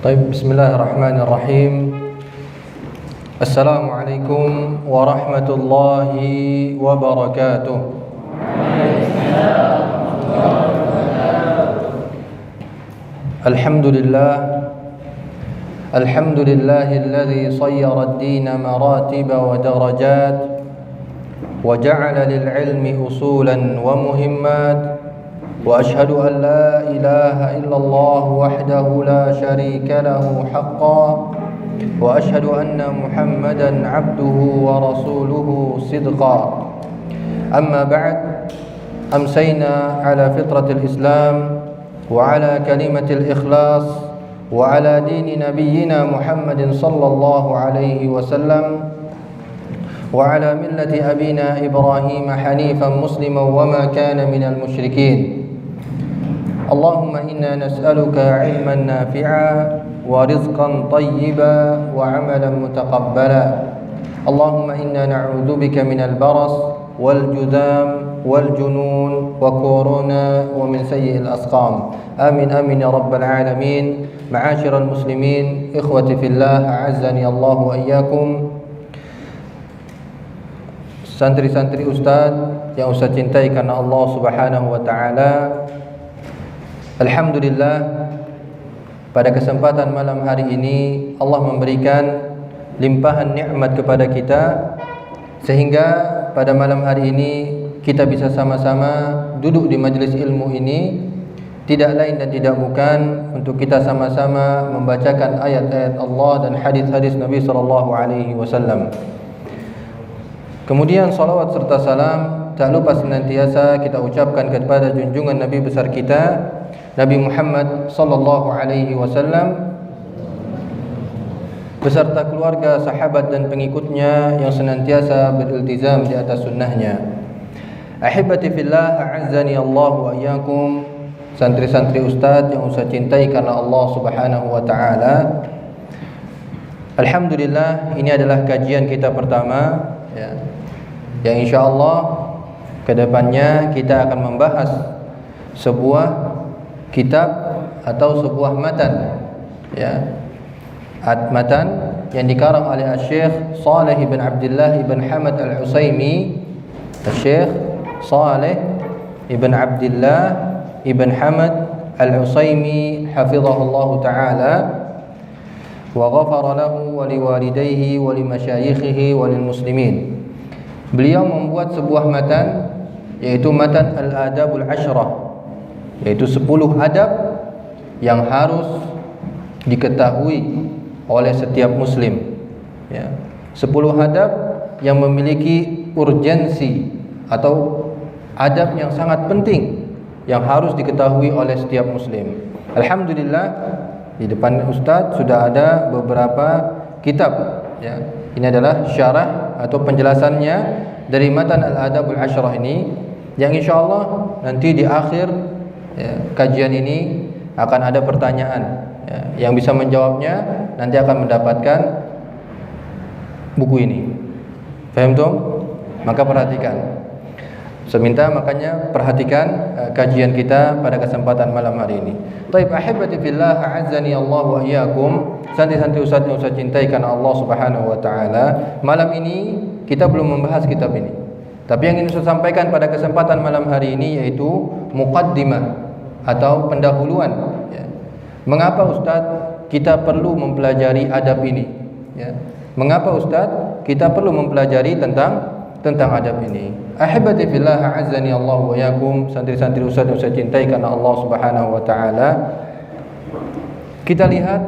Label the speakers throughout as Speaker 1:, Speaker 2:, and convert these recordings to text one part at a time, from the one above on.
Speaker 1: طيب بسم الله الرحمن الرحيم. السلام عليكم ورحمة الله وبركاته. الحمد لله الذي صير الدين مراتب ودرجات وجعل للعلم أصولا ومهمات، وأشهد أن لا إله إلا الله وحده لا شريك له حقا، وأشهد أن محمدا عبده ورسوله صدقا. أما بعد، أمسينا على فطرة الإسلام وعلى كلمة الإخلاص وعلى دين نبينا محمد صلى الله عليه وسلم وعلى ملة أبينا إبراهيم حنيفا مسلما وما كان من المشركين. اللهم إنا نسألك علما نافعا ورزقا طيبا وعملا متقبلا. اللهم إنا نعوذ بك من البرص والجذام والجنون وكورونا ومن سيء الأسقام. آمين آمين يا رب العالمين. معاشر المسلمين، إخوتي في الله، أعزني الله وإياكم. Santri-santri Ustadz yang Ustadz cintai karena Allah Subhanahu wa Ta'ala, alhamdulillah, pada kesempatan malam hari ini Allah memberikan limpahan nikmat kepada kita, sehingga pada malam hari ini kita bisa sama-sama duduk di majelis ilmu ini, tidak lain dan tidak bukan untuk kita sama-sama membacakan ayat-ayat Allah dan hadis-hadis Nabi sallallahu alaihi wasallam. Kemudian salawat serta salam tak lupa senantiasa kita ucapkan kepada junjungan Nabi besar kita, Nabi Muhammad sallallahu alaihi wasallam, beserta keluarga, sahabat dan pengikutnya yang senantiasa beriltizam di atas sunnahnya. Ahibati fillah, a'azzani Allah wa iyyakum. Santri-santri Ustadz yang Ustadz cintai karena Allah Subhanahu wa Ta'ala, alhamdulillah, ini adalah kajian kita pertama, ya, yang insyaallah kedepannya kita akan membahas sebuah kitab atau sebuah matan, ya, matan yang dikarang oleh Syekh Saleh ibn Abdullah ibn Hamad al-Utsaimin. Syekh Saleh ibn Abdullah ibn Hamad al-Utsaimin hafizahullah ta'ala wa ghafara lahu wa liwalidayhi wa limasyayikhihi wa lilmuslimin. Beliau membuat sebuah matan, yaitu matan al-adabul asyrah, yaitu 10 adab yang harus diketahui oleh setiap muslim, ya. 10 adab yang memiliki urgensi atau adab yang sangat penting yang harus diketahui oleh setiap muslim. Alhamdulillah, di depan Ustadz sudah ada beberapa kitab, ya. Ini adalah syarah atau penjelasannya dari matan al-adabul asyrah ini, yang insyaallah nanti di akhir, ya, kajian ini akan ada pertanyaan, ya. Yang bisa menjawabnya nanti akan mendapatkan buku ini. Paham tuh? Maka perhatikan. Seminta makanya perhatikan kajian kita pada kesempatan malam hari ini. Taib ahibati fillah, a'azzani Allah wa iyyakum. Santri-santri Ustadz yang Ustadz cintai karena Allah Subhanahu wa Ta'ala, malam ini kita belum membahas kitab ini. Tapi yang ingin saya sampaikan pada kesempatan malam hari ini yaitu muqaddimah atau pendahuluan, ya. Mengapa Ustadz kita perlu mempelajari adab ini, ya? Mengapa Ustadz kita perlu mempelajari tentang adab ini? Ahibati fillah, a'azzani Allah wa iyyakum. Santri-santri Ustadz yang saya cintai karena Allah Subhanahu wa Ta'ala, kita lihat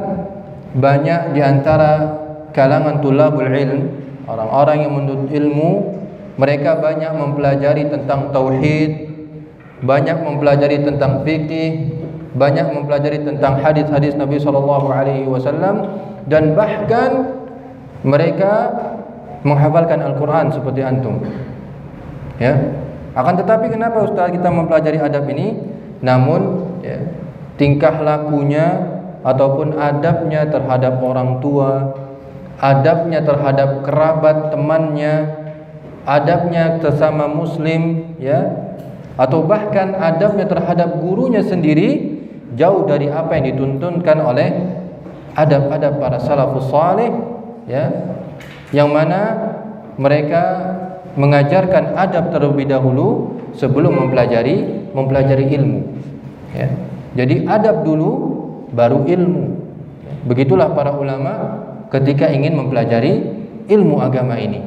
Speaker 1: banyak di antara kalangan tulabul ilm, orang-orang yang menuntut ilmu, mereka banyak mempelajari tentang tauhid, banyak mempelajari tentang fikih, banyak mempelajari tentang hadis-hadis Nabi sallallahu alaihi wasallam, dan bahkan mereka menghafalkan Al-Quran seperti antum, ya. Akan tetapi kenapa Ustaz kita mempelajari adab ini, namun, ya, tingkah lakunya ataupun adabnya terhadap orang tua, adabnya terhadap kerabat temannya, adabnya sesama muslim, ya, atau bahkan adabnya terhadap gurunya sendiri jauh dari apa yang dituntunkan oleh adab-adab para salafus saleh, ya, yang mana mereka mengajarkan adab terlebih dahulu sebelum mempelajari ilmu, ya. Jadi adab dulu baru ilmu. Begitulah para ulama ketika ingin mempelajari ilmu agama ini.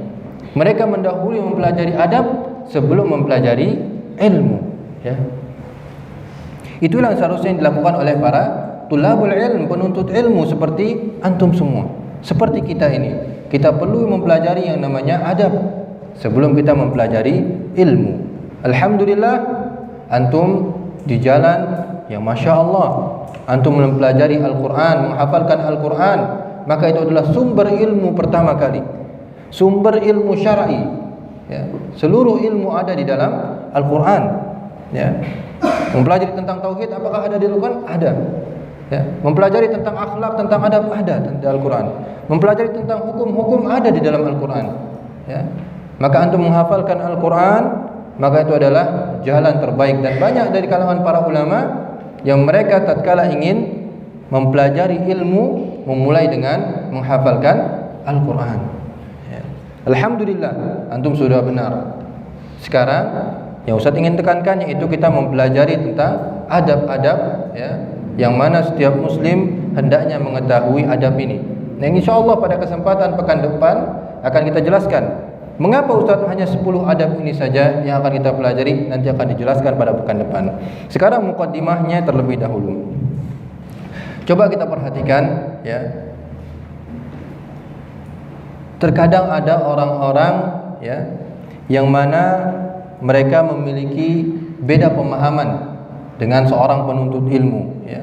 Speaker 1: Mereka mendahului mempelajari adab sebelum mempelajari ilmu, ya. Itulah yang seharusnya dilakukan oleh para tulabul ilm, penuntut ilmu seperti antum semua. Seperti kita ini, kita perlu mempelajari yang namanya adab sebelum kita mempelajari ilmu. Alhamdulillah, antum di jalan yang Masya Allah, antum mempelajari Al-Quran, menghafalkan Al-Quran, maka itu adalah sumber ilmu pertama kali, sumber ilmu syar'i, ya. Seluruh ilmu ada di dalam Al-Quran, ya. Mempelajari tentang tauhid, apakah ada di Al-Quran? Ada, ya. Mempelajari tentang akhlak, tentang adab, ada di Al-Quran. Mempelajari tentang hukum-hukum, ada di dalam Al-Quran, ya. Maka antum menghafalkan Al-Quran, maka itu adalah jalan terbaik. Dan banyak dari kalangan para ulama yang mereka tatkala ingin mempelajari ilmu memulai dengan menghafalkan Al-Quran, ya. Alhamdulillah, antum sudah benar. Sekarang yang Ustaz ingin tekankan yaitu kita mempelajari tentang adab-adab, ya, yang mana setiap muslim hendaknya mengetahui adab ini. Nah, insyaallah pada kesempatan pekan depan akan kita jelaskan mengapa Ustaz hanya 10 adab ini saja yang akan kita pelajari, nanti akan dijelaskan pada pekan depan. Sekarang mukaddimahnya terlebih dahulu. Coba kita perhatikan, ya. Terkadang ada orang-orang, ya, yang mana mereka memiliki beda pemahaman dengan seorang penuntut ilmu, ya.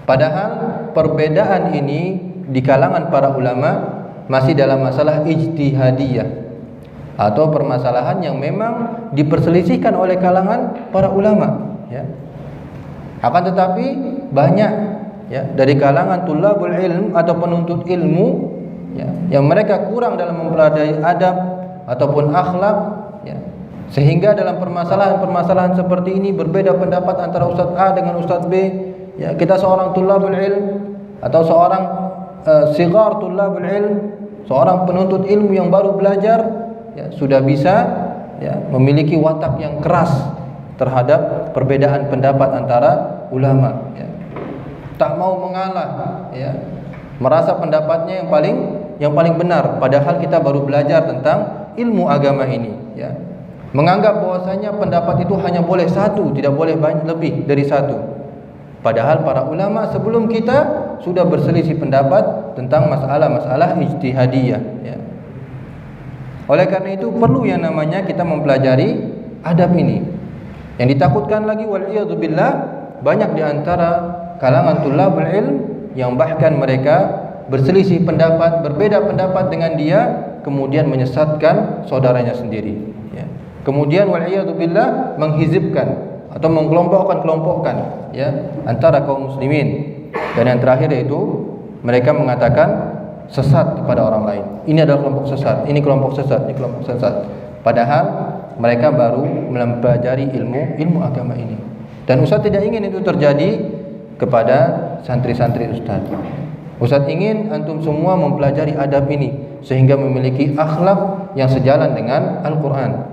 Speaker 1: Padahal perbedaan ini di kalangan para ulama masih dalam masalah ijtihadiyah atau permasalahan yang memang diperselisihkan oleh kalangan para ulama, ya. Akan tetapi banyak, ya, dari kalangan tulabul ilm atau penuntut ilmu, ya, yang mereka kurang dalam mempelajari adab ataupun akhlak, ya. Sehingga dalam permasalahan-permasalahan seperti ini berbeda pendapat antara Ustaz A dengan Ustaz B, ya. Kita seorang tulabul ilm atau seorang sigar tulabul ilm, seorang penuntut ilmu yang baru belajar, ya, sudah bisa, ya, memiliki watak yang keras terhadap perbedaan pendapat antara ulama, ya. Tak mau mengalah, ya, merasa pendapatnya yang paling benar, padahal kita baru belajar tentang ilmu agama ini, ya. Menganggap bahwasanya pendapat itu hanya boleh satu, tidak boleh banyak lebih dari satu. Padahal para ulama sebelum kita sudah berselisih pendapat tentang masalah-masalah ijtihadiyah, ya. Oleh karena itu perlu yang namanya kita mempelajari adab ini. Yang ditakutkan lagi wal'iyadzubillah, banyak di antara kalangan tulabul ilm yang bahkan mereka berselisih pendapat, berbeda pendapat dengan dia, kemudian menyesatkan saudaranya sendiri, ya. Kemudian wal'iyadzubillah menghizibkan atau mengkelompokkan, ya, antara kaum muslimin. Dan yang terakhir yaitu mereka mengatakan sesat kepada orang lain. Ini adalah kelompok sesat, ini kelompok sesat, ini kelompok sesat. Padahal mereka baru mempelajari ilmu agama ini. Dan Ustaz tidak ingin itu terjadi kepada santri-santri Ustaz. Ustaz ingin antum semua mempelajari adab ini sehingga memiliki akhlak yang sejalan dengan Al-Quran.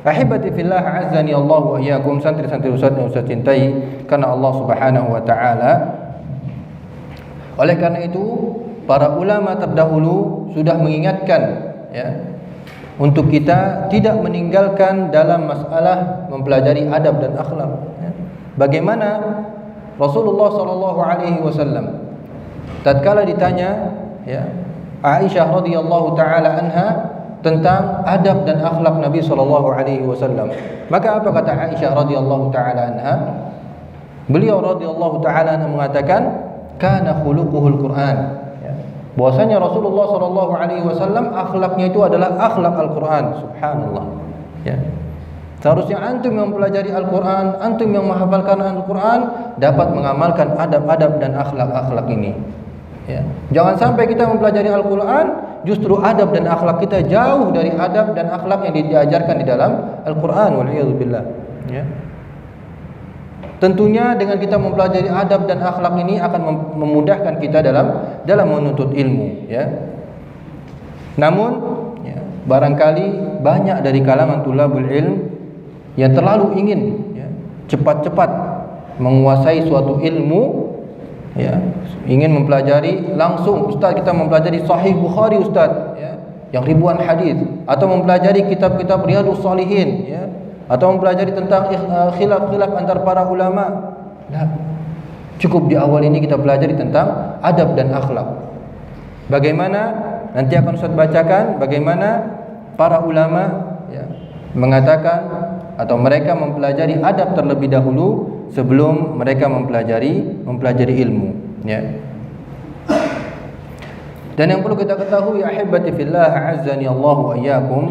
Speaker 1: Ahibati fillah azzani Allah wa iyyakum, santri-santri Ustaz yang Ustaz cintai karena Allah Subhanahu wa taala. Oleh karena itu para ulama terdahulu sudah mengingatkan, ya, untuk kita tidak meninggalkan dalam masalah mempelajari adab dan akhlak, ya. Bagaimana Rasulullah sallallahu alaihi wasallam tatkala ditanya, ya, Aisyah radhiyallahu taala anha tentang adab dan akhlak Nabi sallallahu alaihi wasallam, maka apa kata Aisyah radhiyallahu taala anha? Beliau radhiyallahu taala anha mengatakan kana khuluquhul Quran, ya. Bahwasanya Rasulullah sallallahu alaihi wasallam akhlaknya itu adalah akhlak Al-Quran. Subhanallah, ya. Seharusnya antum yang mempelajari Al-Quran, antum yang menghafalkan Al-Quran dapat mengamalkan adab-adab dan akhlak-akhlak ini, ya. Jangan sampai kita mempelajari Al-Quran justru adab dan akhlak kita jauh dari adab dan akhlak yang diajarkan di dalam Al-Quran, wal'iyadzubillah, ya. Tentunya dengan kita mempelajari adab dan akhlak ini akan memudahkan kita dalam menuntut ilmu, ya. Namun, ya, barangkali banyak dari kalangan tulabul ilm yang terlalu ingin, ya, cepat-cepat menguasai suatu ilmu, ya, ingin mempelajari langsung. Ustaz, kita mempelajari Sahih Bukhari, Ustaz, ya, yang ribuan hadis, atau mempelajari kitab-kitab Riyadhus Shalihin, ya, atau mempelajari tentang khilaf-khilaf antar para ulama. Nah, cukup di awal ini kita pelajari tentang adab dan akhlak. Bagaimana, nanti akan Ustaz bacakan bagaimana para ulama, ya, mengatakan atau mereka mempelajari adab terlebih dahulu sebelum mereka mempelajari ilmu, ya. Dan yang perlu kita ketahui, ahibati fillah, azzani Allah wa iyyakum,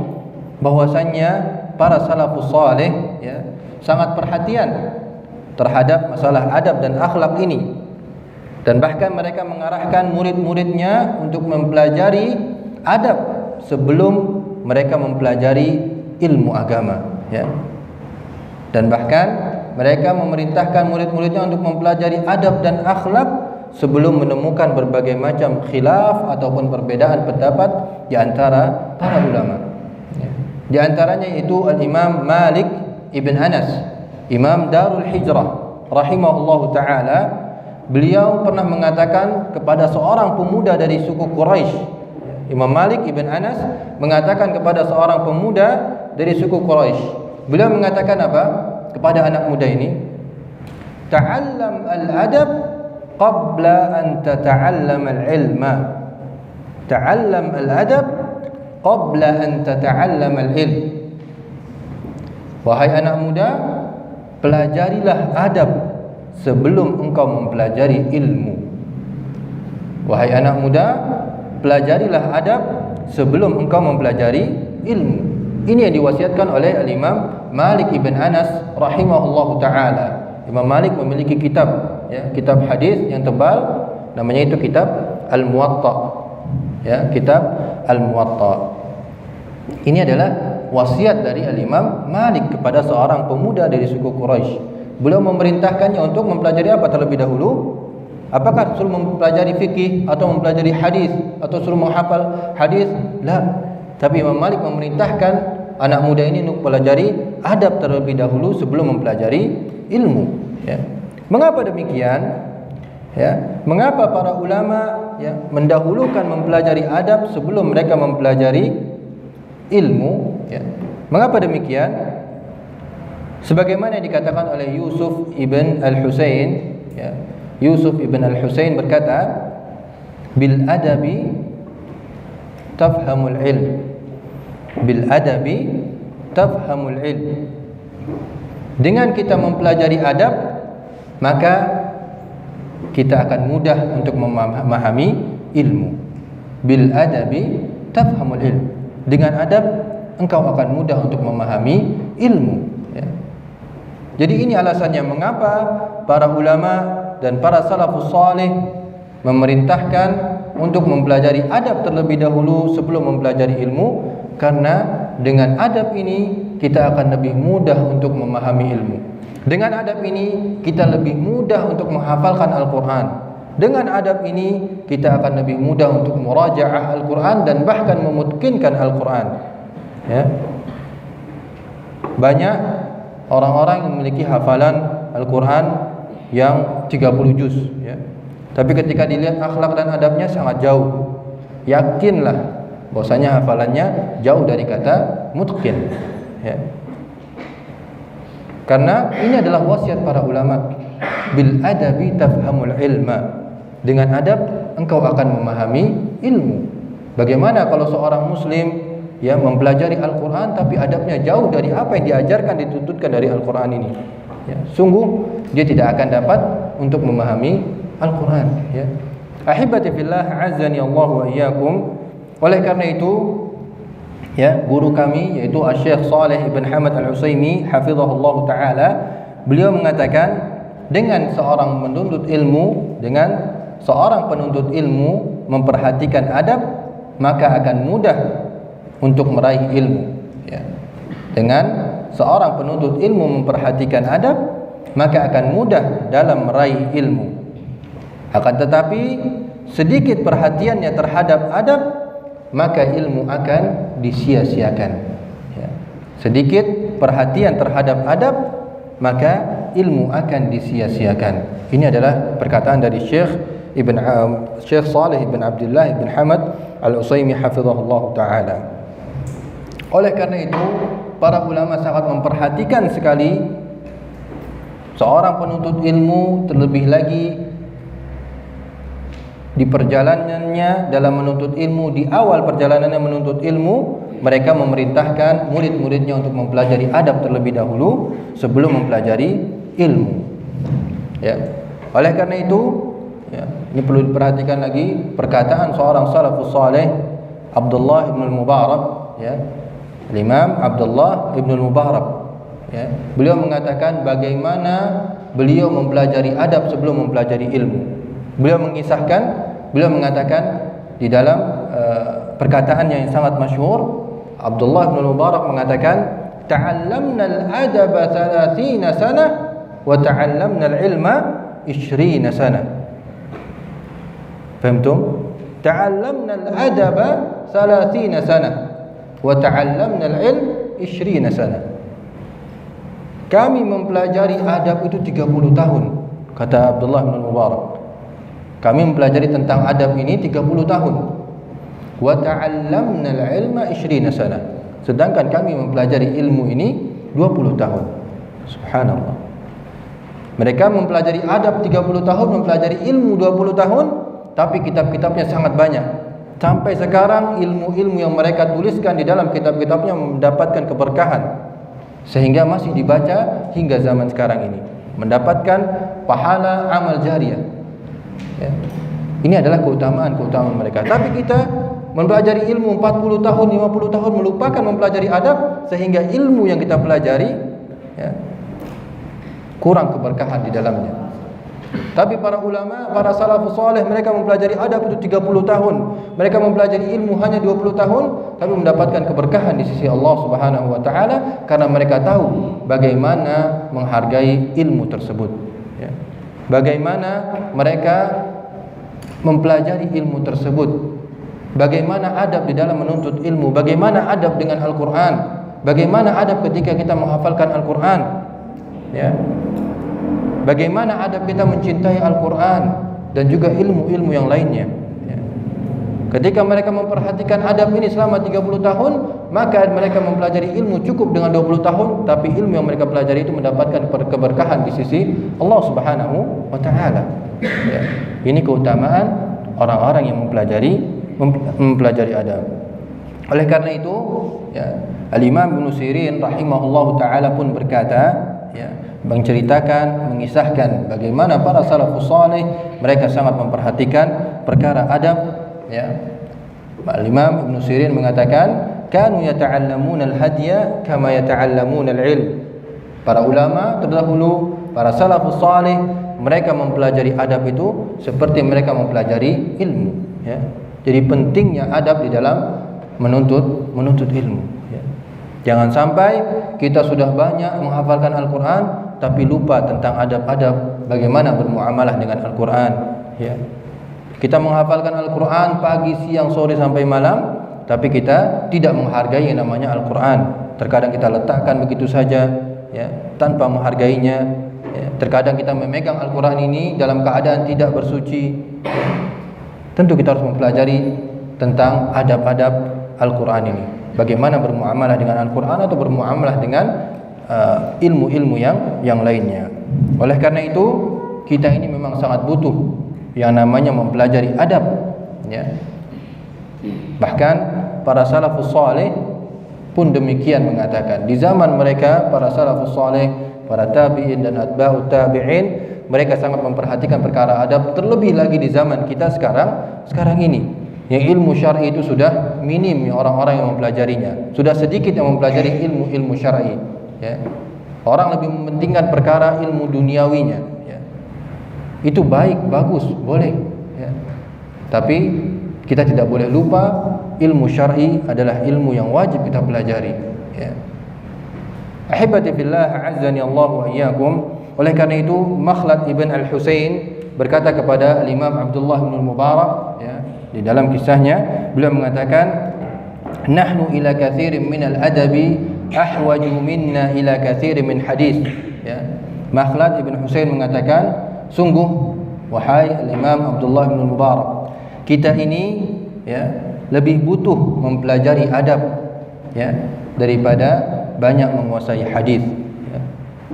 Speaker 1: bahwasannya para salafus saleh, ya, sangat perhatian terhadap masalah adab dan akhlak ini, dan bahkan mereka mengarahkan murid-muridnya untuk mempelajari adab sebelum mereka mempelajari ilmu agama, ya. Dan bahkan mereka memerintahkan murid-muridnya untuk mempelajari adab dan akhlak sebelum menemukan berbagai macam khilaf ataupun perbedaan pendapat di antara para ulama. Di antaranya itu Al-Imam Malik ibn Anas, Imam Darul Hijrah rahimahullahu ta'ala. Beliau pernah mengatakan kepada seorang pemuda dari suku Quraisy. Imam Malik ibn Anas mengatakan kepada seorang pemuda dari suku Quraisy. Beliau mengatakan apa kepada anak muda ini? Ta'allam al-adab qabla an tata'allam al-ilma. Ta'allam al-adab qabla an tata'allam al-ilm. Wahai anak muda, pelajarilah adab sebelum engkau mempelajari ilmu. Wahai anak muda, pelajarilah adab sebelum engkau mempelajari ilmu. Ini yang diwasiatkan oleh Al-Imam Malik ibn Anas rahimahullahu ta'ala. Imam Malik memiliki kitab, ya, kitab hadis yang tebal, namanya itu kitab Al-Muwatta, ya, kitab Al-Muwatta. Ini adalah wasiat dari Al-Imam Malik kepada seorang pemuda dari suku Quraisy. Beliau memerintahkannya untuk mempelajari apa terlebih dahulu? Apakah suruh mempelajari fikih atau mempelajari hadis atau suruh menghafal hadis? La. Tapi Imam Malik memerintahkan anak muda ini untuk pelajari adab terlebih dahulu sebelum mempelajari ilmu, ya. Mengapa demikian? Ya, mengapa para ulama, ya, mendahulukan mempelajari adab sebelum mereka mempelajari ilmu, ya. Mengapa demikian? Sebagaimana yang dikatakan oleh Yusuf ibn al-Husain, ya. Yusuf ibn al-Husain berkata, bil adabi tafhamul ilm. Bil adabi tafhamul ilm. Dengan kita mempelajari adab, maka kita akan mudah untuk memahami ilmu. Bil adabi tafhamul ilm. Dengan adab engkau akan mudah untuk memahami ilmu, ya. Jadi ini alasannya mengapa para ulama dan para salafus saleh memerintahkan untuk mempelajari adab terlebih dahulu sebelum mempelajari ilmu, karena dengan adab ini kita akan lebih mudah untuk memahami ilmu. Dengan adab ini kita lebih mudah untuk menghafalkan Al-Quran. Dengan adab ini kita akan lebih mudah untuk murajaah Al-Quran dan bahkan memutkinkan Al-Quran, ya. Banyak orang-orang yang memiliki hafalan Al-Quran yang 30 juz, ya. Tapi ketika dilihat akhlak dan adabnya sangat jauh. Yakinlah bahwasanya hafalannya jauh dari kata mutqin, ya. Karena ini adalah wasiat para ulama. Bil adabi tafhamul ilma. Dengan adab engkau akan memahami ilmu. Bagaimana kalau seorang muslim, ya, mempelajari Al-Quran tapi adabnya jauh dari apa yang diajarkan, dituntutkan dari Al-Quran ini, ya. Sungguh dia tidak akan dapat untuk memahami Al-Quran, ya. Ahibati fillah, azzani Allah wa iyyakum. Oleh karena itu, ya, guru kami yaitu Asy-Syaikh Shalih bin Hamad Al-Utsaimin hafizahullah taala, beliau mengatakan dengan seorang penuntut ilmu, dengan seorang penuntut ilmu memperhatikan adab, maka akan mudah untuk meraih ilmu, ya. Dengan seorang penuntut ilmu memperhatikan adab, maka akan mudah dalam meraih ilmu. Akan tetapi sedikit perhatiannya terhadap adab, maka ilmu akan disia-siakan. Ya. Sedikit perhatian terhadap adab, maka ilmu akan disia-siakan. Ini adalah perkataan dari Syekh Saleh ibn Abdullah ibn Hamad Al-Utsaimin hafizahullah taala. Oleh karena itu, para ulama sangat memperhatikan sekali seorang penuntut ilmu, terlebih lagi di perjalanannya dalam menuntut ilmu, di awal perjalanannya menuntut ilmu, mereka memerintahkan murid-muridnya untuk mempelajari adab terlebih dahulu sebelum mempelajari ilmu. Ya. Oleh karena itu, ya, ini perlu diperhatikan lagi perkataan seorang salafus saleh, Abdullah ibn al-Mubarak, ya. Imam Abdullah ibn al-Mubarak, ya. Beliau mengatakan bagaimana beliau mempelajari adab sebelum mempelajari ilmu. Beliau mengatakan di dalam perkataannya yang sangat masyhur, Abdullah bin Mubarak mengatakan, "Ta'allamna al-adaba 30 sanah wa ta'allamna al-ilma 20 sanah." Fahimtum? Ta'allamna al-adaba 30 sanah wa ta'allamna al-ilm 20 sanah. Kami mempelajari adab itu 30 tahun, kata Abdullah bin Mubarak. Kami mempelajari tentang adab ini 30 tahun. Wa ta'allamna al-ilma 20 sanah. Sedangkan kami mempelajari ilmu ini 20 tahun. Subhanallah. Mereka mempelajari adab 30 tahun, mempelajari ilmu 20 tahun, tapi kitab-kitabnya sangat banyak. Sampai sekarang ilmu-ilmu yang mereka tuliskan di dalam kitab-kitabnya mendapatkan keberkahan, sehingga masih dibaca hingga zaman sekarang ini, mendapatkan pahala amal jariyah. Ya. Ini adalah keutamaan mereka. Tapi kita mempelajari ilmu 40 tahun, 50 tahun, melupakan mempelajari adab, sehingga ilmu yang kita pelajari, ya, kurang keberkahan di dalamnya. Tapi para ulama, para salafus saleh, mereka mempelajari adab itu 30 tahun. Mereka mempelajari ilmu hanya 20 tahun, tapi mendapatkan keberkahan di sisi Allah Subhanahu wa taala karena mereka tahu bagaimana menghargai ilmu tersebut, ya. Bagaimana mereka mempelajari ilmu tersebut, bagaimana adab di dalam menuntut ilmu, bagaimana adab dengan Al-Quran, bagaimana adab ketika kita menghafalkan Al-Quran, ya. Bagaimana adab kita mencintai Al-Quran dan juga ilmu-ilmu yang lainnya, ya. Ketika mereka memperhatikan adab ini selama 30 tahun, maka mereka mempelajari ilmu cukup dengan 20 tahun, tapi ilmu yang mereka pelajari itu mendapatkan keberkahan di sisi Allah Subhanahu wa taala. Ya. Ini keutamaan orang-orang yang mempelajari adab. Oleh karena itu, ya, Al-Imam Ibnu Sirin rahimahullahu taala pun berkata, ya, menceritakan, mengisahkan bagaimana para salafus saleh mereka sangat memperhatikan perkara adab, ya. Al-Imam Ibnu Sirin mengatakan, kanu yata'allamuna al-hadya kama yata'allamuna al-ilm. Para ulama terdahulu, para salafus saleh, mereka mempelajari adab itu seperti mereka mempelajari ilmu, ya. Jadi pentingnya adab di dalam menuntut ilmu, ya. Jangan sampai kita sudah banyak menghafalkan Al-Quran tapi lupa tentang adab-adab bagaimana bermuamalah dengan Al-Quran, ya. Kita menghafalkan Al-Quran pagi, siang, sore sampai malam, tapi kita tidak menghargai yang namanya Al-Quran. Terkadang kita letakkan begitu saja, ya, tanpa menghargainya, ya. Terkadang kita memegang Al-Quran ini dalam keadaan tidak bersuci, ya. Tentu kita harus mempelajari tentang adab-adab Al-Quran ini, bagaimana bermuamalah dengan Al-Quran atau bermuamalah dengan ilmu-ilmu yang lainnya. Oleh karena itu, kita ini memang sangat butuh yang namanya mempelajari adab, ya. Bahkan para salafus saleh pun demikian mengatakan. Di zaman mereka, para salafus saleh, para tabi'in dan atba'ut tabi'in, mereka sangat memperhatikan perkara adab. Terlebih lagi di zaman kita sekarang ini, yang ilmu syar'i itu sudah minim orang-orang yang mempelajarinya. Sudah sedikit yang mempelajari ilmu syar'i, ya. Orang lebih mementingkan perkara ilmu duniawinya, ya. Itu baik, bagus, boleh, ya. Tapi kita tidak boleh lupa ilmu syar'i adalah ilmu yang wajib kita pelajari, ya. Ahibati fillah, a'azzani Allah wa iyyakum. Oleh karena itu Makhlad ibn al-Husain berkata kepada Imam Abdullah bin Mubarak, ya, di dalam kisahnya beliau mengatakan, nahnu ila katsirin min al-adabi ahwaju minna ila katsirin min hadis. Ya. Makhlad ibn Husain mengatakan, sungguh wahai Imam Abdullah bin Mubarak, kita ini, ya, lebih butuh mempelajari adab, ya, daripada banyak menguasai hadis. Ya.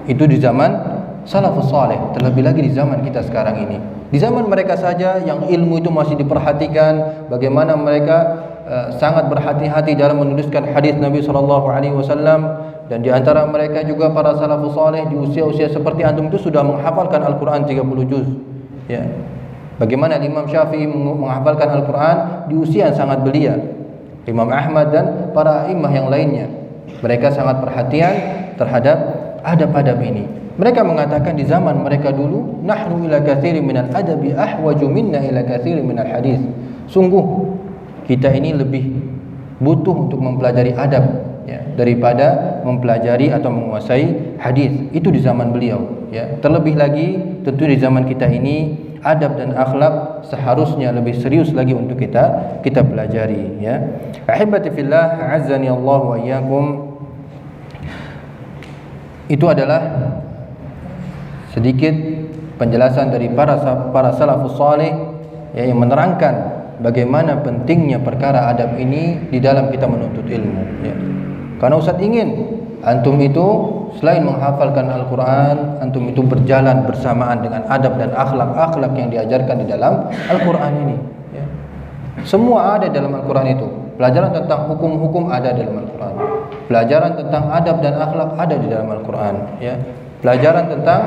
Speaker 1: Itu di zaman salafus saleh, terlebih lagi di zaman kita sekarang ini. Di zaman mereka saja yang ilmu itu masih diperhatikan, bagaimana mereka sangat berhati-hati dalam menuliskan hadis Nabi sallallahu alaihi wasallam, dan di antara mereka juga para salafus saleh di usia-usia seperti antum itu sudah menghafalkan Al-Qur'an 30 juz. Ya. Bagaimana Imam Syafi'i menghafalkan Al-Qur'an di usia yang sangat belia. Imam Ahmad dan para imam yang lainnya, mereka sangat perhatian terhadap adab-adab ini. Mereka mengatakan di zaman mereka dulu, nahnu ila katsirin minal adabi ahwaju minna ila katsirin minal hadis. Sungguh kita ini lebih butuh untuk mempelajari adab, ya, daripada mempelajari atau menguasai hadis. Itu di zaman beliau, ya. Terlebih lagi tentu di zaman kita ini adab dan akhlak seharusnya lebih serius lagi untuk kita pelajari, ya. Ahibati fillah, a'azzani Allah wa iyyakum. Itu adalah sedikit penjelasan dari para salafus saleh, ya, yang menerangkan bagaimana pentingnya perkara adab ini di dalam kita menuntut ilmu, ya. Karena Ustaz ingin antum itu selain menghafalkan Al-Quran, antum itu berjalan bersamaan dengan adab dan akhlak-akhlak yang diajarkan di dalam Al-Quran ini, ya. Semua ada dalam Al-Quran itu. Pelajaran tentang hukum-hukum ada dalam Al-Quran. Pelajaran tentang adab dan akhlak ada di dalam Al-Quran, ya. Pelajaran tentang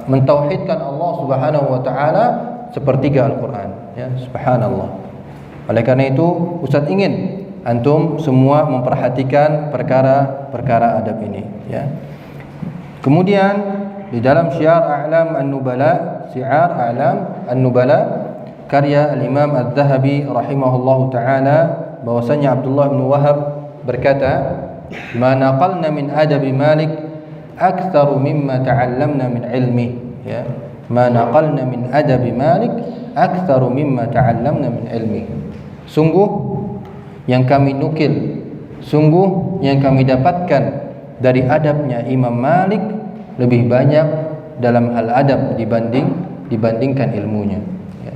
Speaker 1: mentauhidkan Allah Subhanahu wa taala sepertiga Al-Quran, ya, subhanallah. Oleh karena itu Ustaz ingin antum semua memperhatikan perkara-perkara adab ini, ya. Kemudian di dalam Syiar A'lam An-Nubala, karya Al-Imam Adz-Dzahabi rahimahullahu taala, bahwasanya Abdullah bin Wahab berkata, "Ma naqalna min adabi Malik aktsaru mimma ta'allamna min ilmi." Ya. Ma naqalna min adabi Malik aktsaru mimma ta'allamna min ilmi. Sungguh yang kami nukil, sungguh yang kami dapatkan dari adabnya Imam Malik lebih banyak dalam hal adab dibandingkan ilmunya, ya.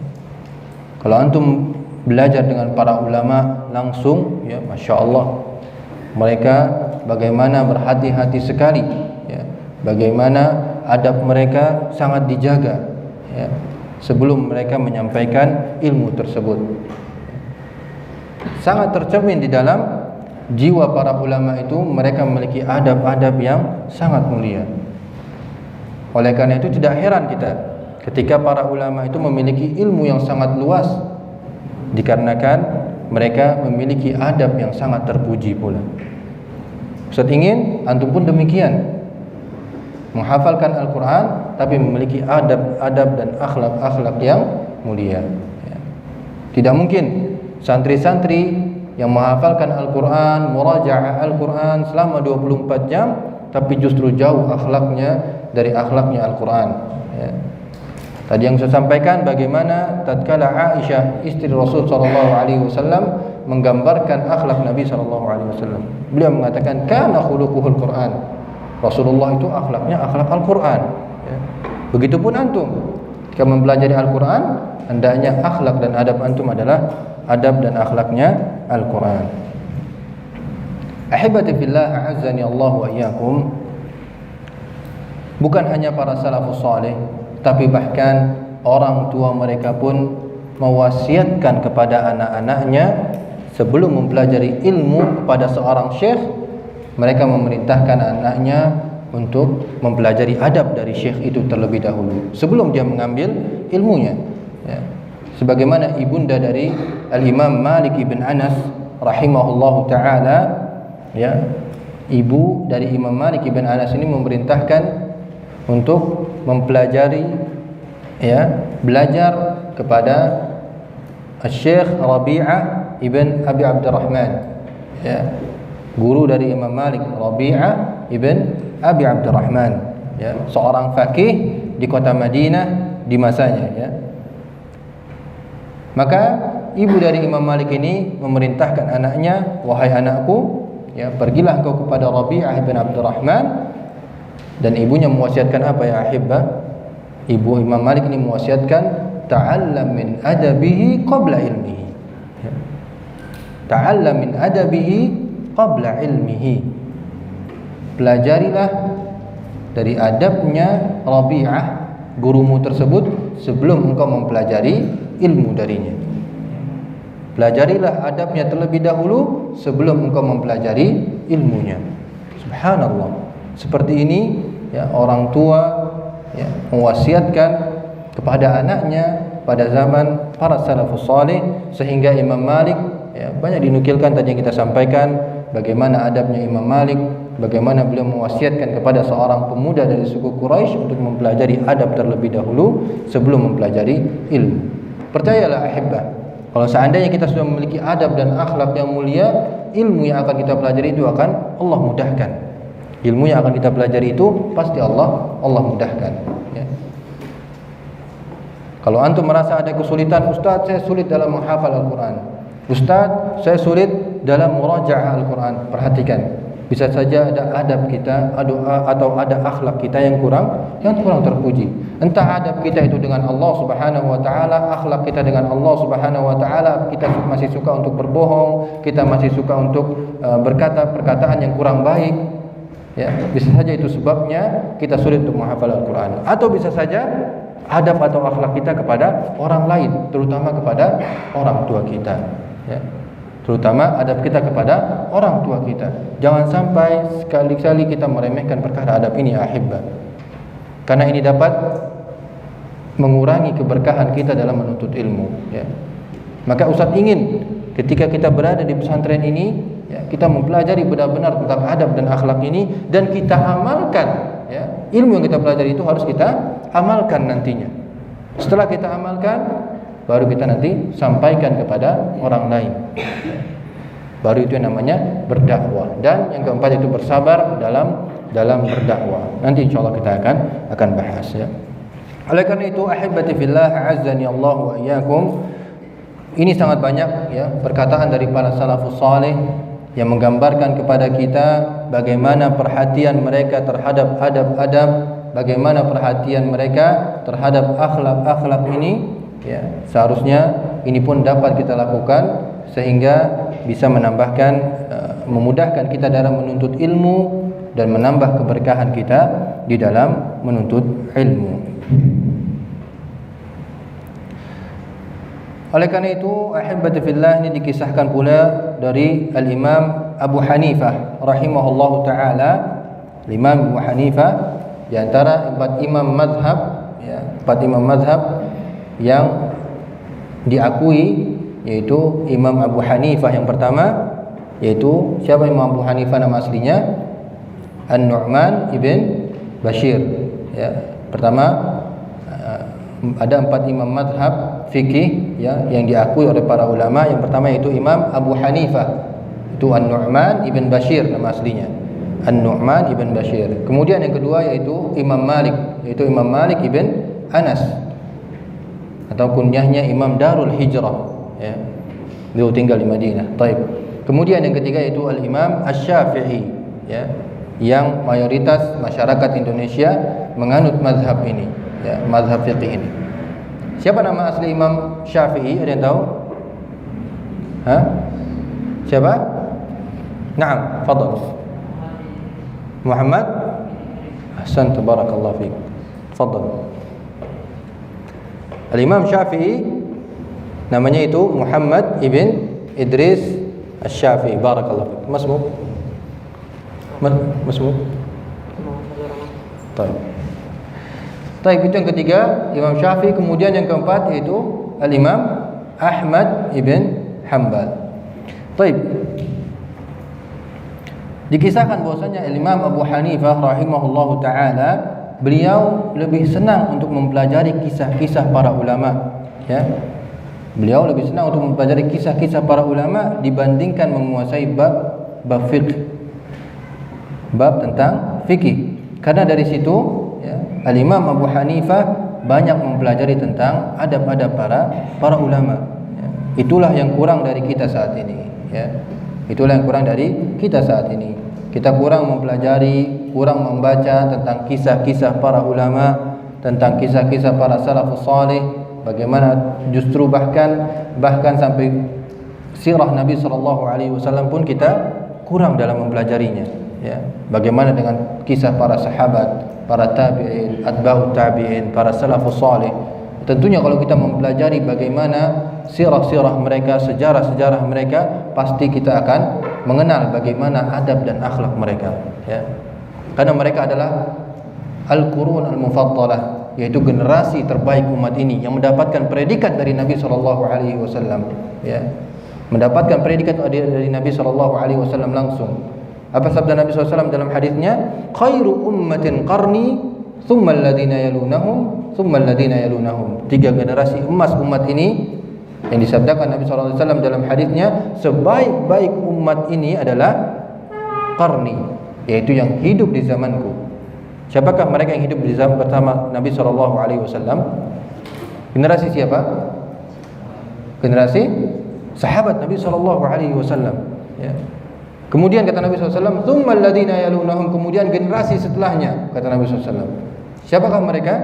Speaker 1: Kalau antum belajar dengan para ulama langsung, ya, masya Allah, mereka bagaimana berhati-hati sekali, ya, bagaimana adab mereka sangat dijaga, ya, sebelum mereka menyampaikan ilmu tersebut. Sangat tercermin di dalam jiwa para ulama itu, mereka memiliki adab-adab yang sangat mulia. Oleh karena itu tidak heran kita ketika para ulama itu memiliki ilmu yang sangat luas, dikarenakan mereka memiliki adab yang sangat terpuji pula. Ustaz ingin antum pun demikian, menghafalkan Al-Quran tapi memiliki adab dan akhlak-akhlak yang mulia, ya. Tidak mungkin santri-santri yang menghafalkan Al-Quran, murajaah Al-Quran selama 24 jam tapi justru jauh akhlaknya dari akhlaknya Al-Quran, ya. Tadi yang saya sampaikan bagaimana tatkala Aisyah istri Rasul sallallahu alaihi wasallam menggambarkan akhlak Nabi sallallahu alaihi wasallam. Beliau mengatakan kana khuluquhul Quran. Rasulullah itu akhlaknya akhlak Al-Quran, ya. Begitupun antum ketika mempelajari Al-Quran, hendaknya akhlak dan adab antum adalah adab dan akhlaknya Al-Quran. Ahibati fillah, a'azzani Allah wa iyyakum. Bukan hanya para salafus saleh, tapi bahkan orang tua mereka pun mewasiatkan kepada anak-anaknya sebelum mempelajari ilmu kepada seorang syekh, mereka memerintahkan anaknya untuk mempelajari adab dari syekh itu terlebih dahulu sebelum dia mengambil ilmunya, ya. Sebagaimana ibunda dari Al-Imam Malik ibn Anas rahimahullahu taala, ya, ibu dari Imam Malik ibn Anas ini memerintahkan untuk mempelajari, ya, belajar kepada Syekh Rabi'ah ibn Abi Abdurrahman, ya, guru dari Imam Malik, Rabi'ah ibn Abi Abdurrahman, ya, seorang faqih di kota Madinah di masanya, ya. Maka ibu dari Imam Malik ini memerintahkan anaknya, wahai anakku, ya, pergilah engkau kepada Rabi'ah bin Abdurrahman. Dan ibunya mewasiatkan apa ya ahibbah? Ibu Imam Malik ini mewasiatkan ta'allam min adabihi qabla ilmihi. Ya. Ta'allam min adabihi qabla ilmihi. Pelajarilah dari adabnya Rabi'ah, gurumu tersebut, sebelum engkau mempelajari ilmu darinya. Pelajarilah adabnya terlebih dahulu sebelum engkau mempelajari ilmunya. Subhanallah. Seperti ini, ya, orang tua, ya, mewasiatkan kepada anaknya pada zaman para salafus salih, sehingga Imam Malik, ya, banyak dinukilkan tadi yang kita sampaikan bagaimana adabnya Imam Malik, bagaimana beliau mewasiatkan kepada seorang pemuda dari suku Quraisy untuk mempelajari adab terlebih dahulu sebelum mempelajari ilmu. Percayalah ahibbah, kalau seandainya kita sudah memiliki adab dan akhlak yang mulia, ilmu yang akan kita pelajari itu akan Allah mudahkan. Ilmu yang akan kita pelajari itu pasti Allah mudahkan, ya. Kalau antum merasa ada kesulitan, Ustaz saya sulit dalam menghafal Al-Quran, Ustaz saya sulit dalam murajaah Al-Quran, perhatikan, bisa saja ada adab kita atau ada akhlak kita yang kurang terpuji. Entah adab kita itu dengan Allah Subhanahu wa taala, akhlak kita dengan Allah Subhanahu wa taala, kita masih suka untuk berbohong, kita masih suka untuk berkata perkataan yang kurang baik. Ya, bisa saja itu sebabnya kita sulit untuk menghafal Al-Quran. Atau bisa saja adab atau akhlak kita kepada orang lain, terutama kepada orang tua kita, ya. Terutama adab kita kepada orang tua kita. Jangan sampai sekali-kali kita meremehkan perkara adab ini, ahibbah. Karena ini dapat mengurangi keberkahan kita dalam menuntut ilmu, ya. Maka Ustaz ingin ketika kita berada di pesantren ini, ya, kita mempelajari benar-benar tentang adab dan akhlak ini dan kita amalkan, ya. Ilmu yang kita pelajari itu harus kita amalkan nantinya. Setelah kita amalkan, baru kita nanti sampaikan kepada orang lain. Baru itu yang namanya berdakwah. Dan yang keempat itu bersabar dalam berdakwah. Nanti insyaallah kita akan bahas, ya. Oleh karena itu, ahibati fillah, azzani Allah wa iyyakum. Ini sangat banyak, ya, perkataan dari para salafus saleh yang menggambarkan kepada kita bagaimana perhatian mereka terhadap adab-adab, bagaimana perhatian mereka terhadap akhlak-akhlak ini, ya. Seharusnya ini pun dapat kita lakukan sehingga bisa memudahkan kita dalam menuntut ilmu dan menambah keberkahan kita di dalam menuntut ilmu. Oleh karena itu, ahibbati fillah, ini dikisahkan pula dari Al-Imam Abu Hanifah rahimahullahu taala. Imam Abu Hanifah di antara empat imam mazhab, ya, empat imam mazhab yang diakui, yaitu Imam Abu Hanifah yang pertama, yaitu siapa Imam Abu Hanifah nama aslinya? An-Nu'man ibn Bashir, ya. Pertama, ada empat imam mazhab fikih, ya, yang diakui oleh para ulama. Yang pertama yaitu Imam Abu Hanifah, itu An-Nu'man ibn Bashir nama aslinya, An-Nu'man ibn Bashir. Kemudian yang kedua yaitu Imam Malik, yaitu Imam Malik ibn Anas, atau kunyahnya Imam Darul Hijrah, ya. Beliau tinggal di Madinah. Taib. Kemudian yang ketiga yaitu Al-Imam Asy-Syafi'i, ya, yang mayoritas masyarakat Indonesia menganut mazhab ini, ya, mazhab fiqih ini. Siapa nama asli Imam Syafi'i? Ada yang tahu? Hah? Siapa? Naam, fadhal. Muhammad. Ahsan, tabarakallah fiik. Fadhal. Al-Imam Syafi'i namanya itu Muhammad ibn Idris Asy-Syafi'i. Barakallah fiik. Masmu? Masmu? Baik. Baik, itu yang ketiga Imam Syafi'i. Kemudian yang keempat yaitu Al-Imam Ahmad ibn Hanbal. Baik. Dikisahkan bahwasanya Imam Abu Hanifah rahimahullahu taala, beliau lebih senang untuk mempelajari kisah-kisah para ulama, ya. Beliau lebih senang untuk mempelajari kisah-kisah para ulama dibandingkan menguasai bab fiqh, bab tentang fikih. Karena dari situ ya, Al-Imam Abu Hanifah banyak mempelajari tentang adab-adab para ulama. Ya. Itulah yang kurang dari kita saat ini. Ya. Itulah yang kurang dari kita saat ini. Kita kurang mempelajari, kurang membaca tentang kisah-kisah para ulama, tentang kisah-kisah para salafus salih. Bagaimana justru bahkan sampai sirah Nabi SAW pun kita kurang dalam mempelajarinya. Ya. Bagaimana dengan kisah para sahabat, para tabi'in, atba'ut tabi'in, para salafus salih. Tentunya kalau kita mempelajari bagaimana sirah-sirah mereka, sejarah-sejarah mereka, pasti kita akan mengenal bagaimana adab dan akhlak mereka, ya. Karena mereka adalah al-qurun al-mufaddalah, yaitu generasi terbaik umat ini yang mendapatkan predikat dari Nabi SAW, ya. Mendapatkan predikat dari Nabi SAW langsung. Apa sabda Nabi SAW dalam hadisnya? Khairu ummatin qarni, thumma alladhina yalunahum, thumma alladhina yalunahum. 3 generasi emas umat ini yang disabdakan Nabi SAW dalam hadisnya, sebaik-baik umat ini adalah qarni, yaitu yang hidup di zamanku. Siapakah mereka yang hidup di zaman pertama Nabi SAW? Generasi siapa? Generasi sahabat Nabi SAW, ya. Kemudian kata Nabi SAW, "Tsummal ladzina yalunahum," kemudian generasi setelahnya, kata Nabi SAW. Siapakah mereka?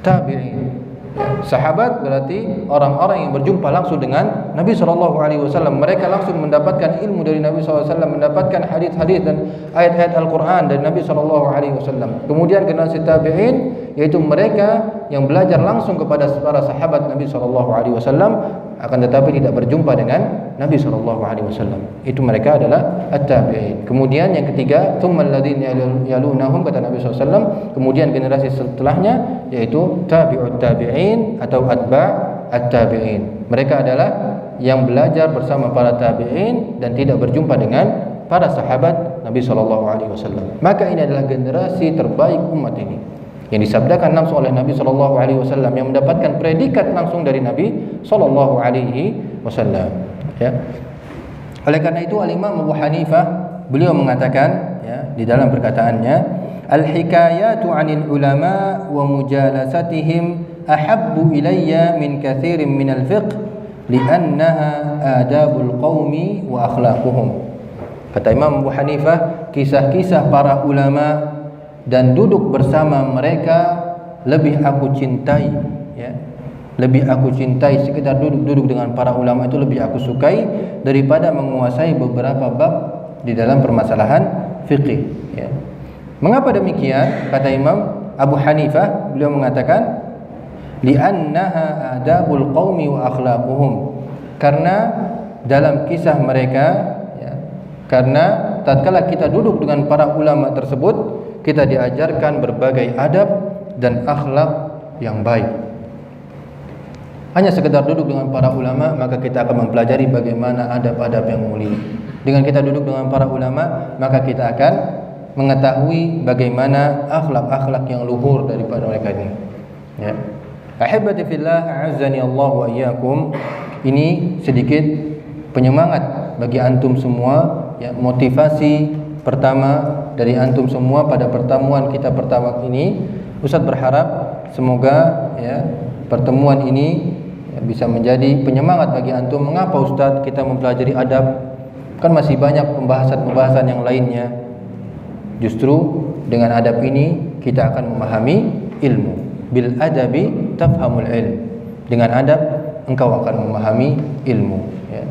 Speaker 1: Tabi'in. Ya, sahabat berarti orang-orang yang berjumpa langsung dengan Nabi SAW. Mereka langsung mendapatkan ilmu dari Nabi SAW, mendapatkan hadis-hadis dan ayat-ayat Al-Quran dari Nabi SAW. Kemudian generasi tabi'in, yaitu mereka yang belajar langsung kepada para sahabat Nabi SAW, akan tetapi tidak berjumpa dengan Nabi SAW. Itu mereka adalah at-tabi'in. Kemudian yang ketiga, tsummal ladzina yalunahum, kata Nabi SAW. Kemudian generasi setelahnya, yaitu tabi'ut tabi'in atau atba' at-tabi'in. Mereka adalah yang belajar bersama para tabi'in dan tidak berjumpa dengan para sahabat Nabi SAW. Maka ini adalah generasi terbaik umat ini, yang disabdakan langsung oleh Nabi SAW, yang mendapatkan predikat langsung dari Nabi SAW. Ya. Oleh karena itu Al-Imam Abu Hanifah, beliau mengatakan, ya, di dalam perkataannya, al-hikayatu 'anil ulama wa mujalasatihim ahabbu ilayya min katsirin min al-fiqh li'annaha adabul qaumi wa akhlaquhum. Kata Imam Abu Hanifah, kisah-kisah para ulama dan duduk bersama mereka lebih aku cintai, ya. Lebih aku cintai, sekedar duduk dengan para ulama itu lebih aku sukai daripada menguasai beberapa bab di dalam permasalahan fikih, ya. Mengapa demikian? Kata Imam Abu Hanifah, beliau mengatakan, li'annaha adabul qaumi wa akhlaquhum. Karena dalam kisah mereka, ya, karena tatkala kita duduk dengan para ulama tersebut, kita diajarkan berbagai adab dan akhlak yang baik. Hanya sekedar duduk dengan para ulama, maka kita akan mempelajari bagaimana adab-adab yang mulia. Dengan kita duduk dengan para ulama, maka kita akan mengetahui bagaimana akhlak-akhlak yang luhur daripada mereka ini, ya. Ahibati fillah, a'azzani Allah wa iyyakum. Ini sedikit penyemangat bagi antum semua, ya, motivasi pertama dari antum semua pada pertemuan kita pertama ini. Ustaz berharap semoga, ya, pertemuan ini, ya, bisa menjadi penyemangat bagi antum. Mengapa Ustaz kita mempelajari adab? Kan masih banyak pembahasan-pembahasan yang lainnya. Justru dengan adab ini kita akan memahami ilmu. Bil adabi tafhamul ilm. Dengan adab engkau akan memahami ilmu, ya.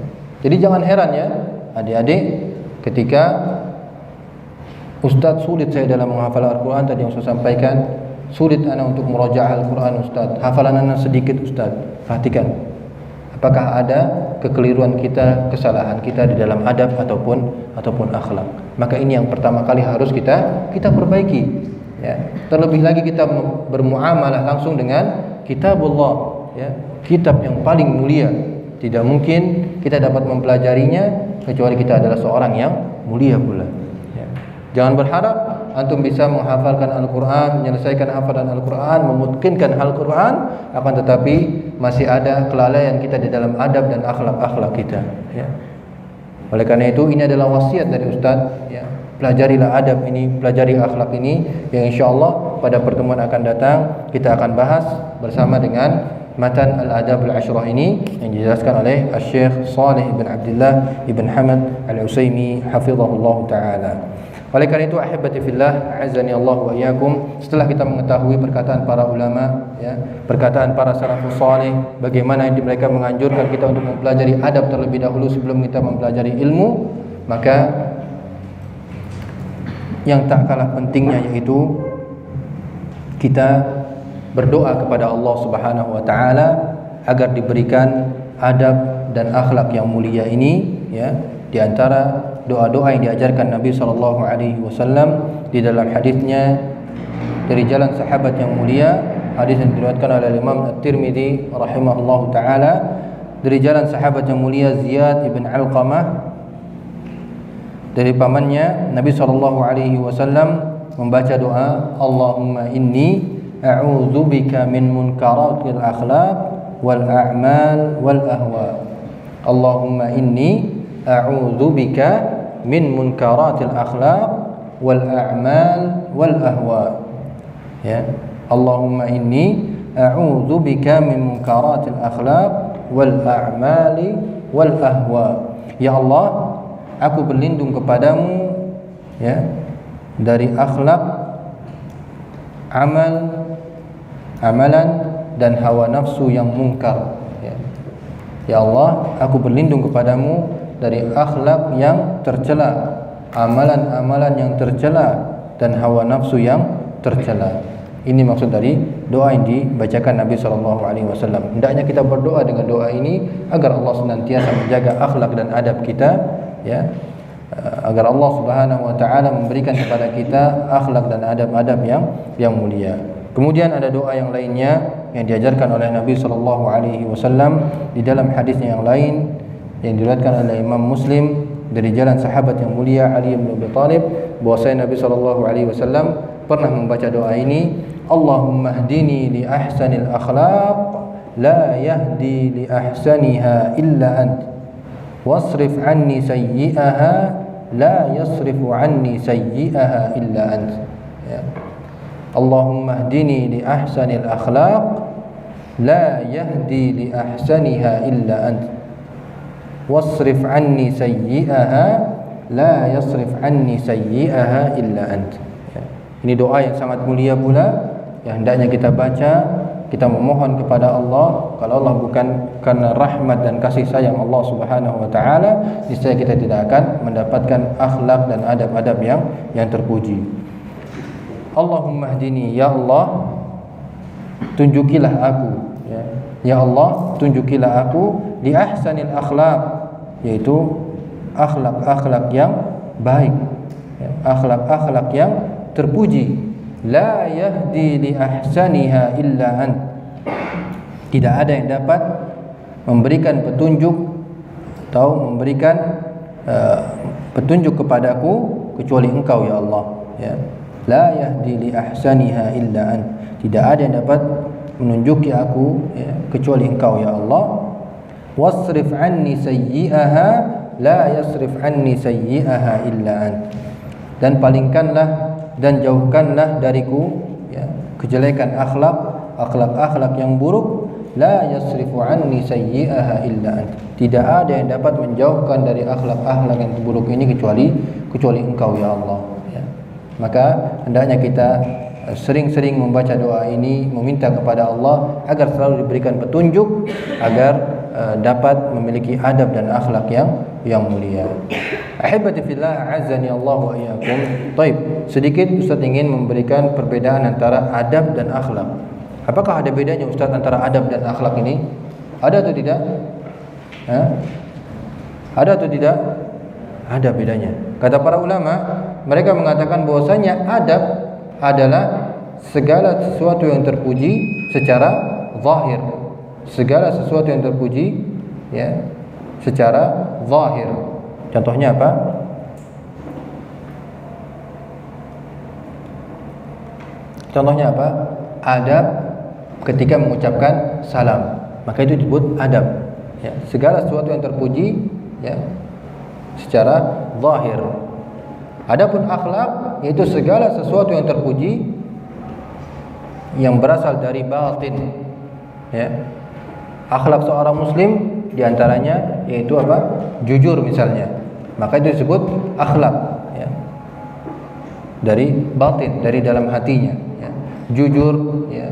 Speaker 1: Jadi jangan heran, ya, adik-adik, ketika Ustaz sulit saya dalam menghafal Al-Quran tadi yang saya sampaikan, sulit anak untuk murajaah Al-Quran Ustaz, hafalan anak sedikit Ustaz. Perhatikan, apakah ada kekeliruan kita, kesalahan kita di dalam adab ataupun akhlak. Maka ini yang pertama kali harus kita perbaiki, ya. Terlebih lagi kita bermuamalah langsung dengan kitabullah, ya, kitab yang paling mulia. Tidak mungkin kita dapat mempelajarinya kecuali kita adalah seorang yang mulia pula, ya. Jangan berharap antum bisa menghafalkan Al-Quran, menyelesaikan hafalan Al-Quran, memutkinkan Al-Quran, akan tetapi masih ada kelalaian kita di dalam adab dan akhlak-akhlak kita, ya. Oleh karena itu ini adalah wasiat dari Ustaz, ya. pelajarilah adab ini, pelajari akhlak ini, yang insyaallah pada pertemuan akan datang kita akan bahas bersama dengan matan Al-Adab Al-Ashrah ini yang dijelaskan oleh Syekh Shalih bin Abdullah bin Hamad Al-Utsaimin hafizahullah taala. Oleh karena itu ahibati fillah, azani Allah wa iyyakum, setelah kita mengetahui perkataan para ulama ya, perkataan para salafus saleh, bagaimana mereka menganjurkan kita untuk mempelajari adab terlebih dahulu sebelum kita mempelajari ilmu, maka yang tak kalah pentingnya yaitu kita berdoa kepada Allah Subhanahu wa taala agar diberikan adab dan akhlak yang mulia ini ya. Di antara doa-doa yang diajarkan Nabi sallallahu alaihi wasallam di dalam hadisnya dari jalan sahabat yang mulia, hadis yang diriwayatkan oleh Imam At-Tirmidzi rahimahullahu taala dari jalan sahabat yang mulia Ziyad ibn Alqamah, dari pamannya Nabi sallallahu alaihi wasallam membaca doa, Allahumma inni a'udzubika min munkaratil akhlaq wal a'mal wal ahwa. Allahumma inni a'udzubika min munkaratil akhlaq wal a'mal wal ahwa. Ya, Allahumma inni a'udzubika min munkaratil akhlaq wal a'mali wal ahwa. Ya Allah, aku berlindung kepadamu ya dari akhlak, amalan dan hawa nafsu yang mungkar ya. Ya Allah, aku berlindung kepadamu dari akhlak yang tercela, amalan-amalan yang tercela dan hawa nafsu yang tercela. Ini maksud dari doa yang dibacakan Nabi sallallahu alaihi wasallam. Hendaknya kita berdoa dengan doa ini agar Allah senantiasa menjaga akhlak dan adab kita ya, agar Allah Subhanahu wa taala memberikan kepada kita akhlak dan adab-adab yang mulia. Kemudian ada doa yang lainnya yang diajarkan oleh Nabi sallallahu alaihi wasallam di dalam hadisnya yang lain yang diriwayatkan oleh Imam Muslim dari jalan sahabat yang mulia Ali bin Abi Thalib, bahwasanya Nabi sallallahu alaihi wasallam pernah membaca doa ini, Allahumma hdini li ahsanil akhlaq la yahdi li ahsaniha illa ant wasrif anni sayyi'aha la yasrifu anni sayyi'aha illa ant ya. Allahumma hdini li ahsanil akhlaq la yahdi li ahsaniha illa ant wasrif anni sayyi'aha la yasrif anni sayyi'aha illa ant ya. Ini doa yang sangat mulia pula yang hendaknya kita baca, kita memohon kepada Allah. Kalau Allah bukan karena rahmat dan kasih sayang Allah Subhanahu wa taala, niscaya kita tidak akan mendapatkan akhlak dan adab-adab yang terpuji. Allahumma hdini, ya Allah tunjukilah aku ya. Ya Allah tunjukilah aku di ahsanil akhlaq, yaitu akhlak-akhlak yang baik ya, akhlak-akhlak yang terpuji. La yahdi li ahsaniha illa ant, tidak ada yang dapat memberikan petunjuk atau memberikan petunjuk kepadaku kecuali Engkau ya Allah ya. La yahdi li ahsaniha illa ant, tidak ada yang dapat menunjuki aku ya, kecuali Engkau ya Allah. Wasrif anni sayyi'aha la yasrif anni sayyi'aha illa ant, dan palingkanlah dan jauhkanlah dariku ya, kejelekan akhlak yang buruk. La yasrifu anni sayyi'aha illa ant, tidak ada yang dapat menjauhkan dari akhlak-akhlak yang buruk ini kecuali Engkau ya Allah ya. Maka hendaknya kita sering-sering membaca doa ini, meminta kepada Allah agar selalu diberikan petunjuk agar dapat memiliki adab dan akhlak yang mulia. Ahibati fillah, azani Allah wa iyyakum. Baik, sedikit Ustaz ingin memberikan perbedaan antara adab dan akhlak. Apakah ada bedanya Ustaz antara adab dan akhlak ini? Ada atau tidak? Ada atau tidak? Ada bedanya. Kata para ulama, mereka mengatakan bahwasanya adab adalah segala sesuatu yang terpuji secara zahir. Segala sesuatu yang terpuji ya, secara zahir. Contohnya apa? Contohnya apa? Adab ketika mengucapkan salam, maka itu disebut adab ya. Segala sesuatu yang terpuji ya, secara zahir. Adapun akhlak yaitu segala sesuatu yang terpuji yang berasal dari batin, ya. Akhlak seorang muslim diantaranya yaitu apa? Jujur misalnya, maka itu disebut akhlak, ya. Dari batin, dari dalam hatinya, ya. Jujur, ya.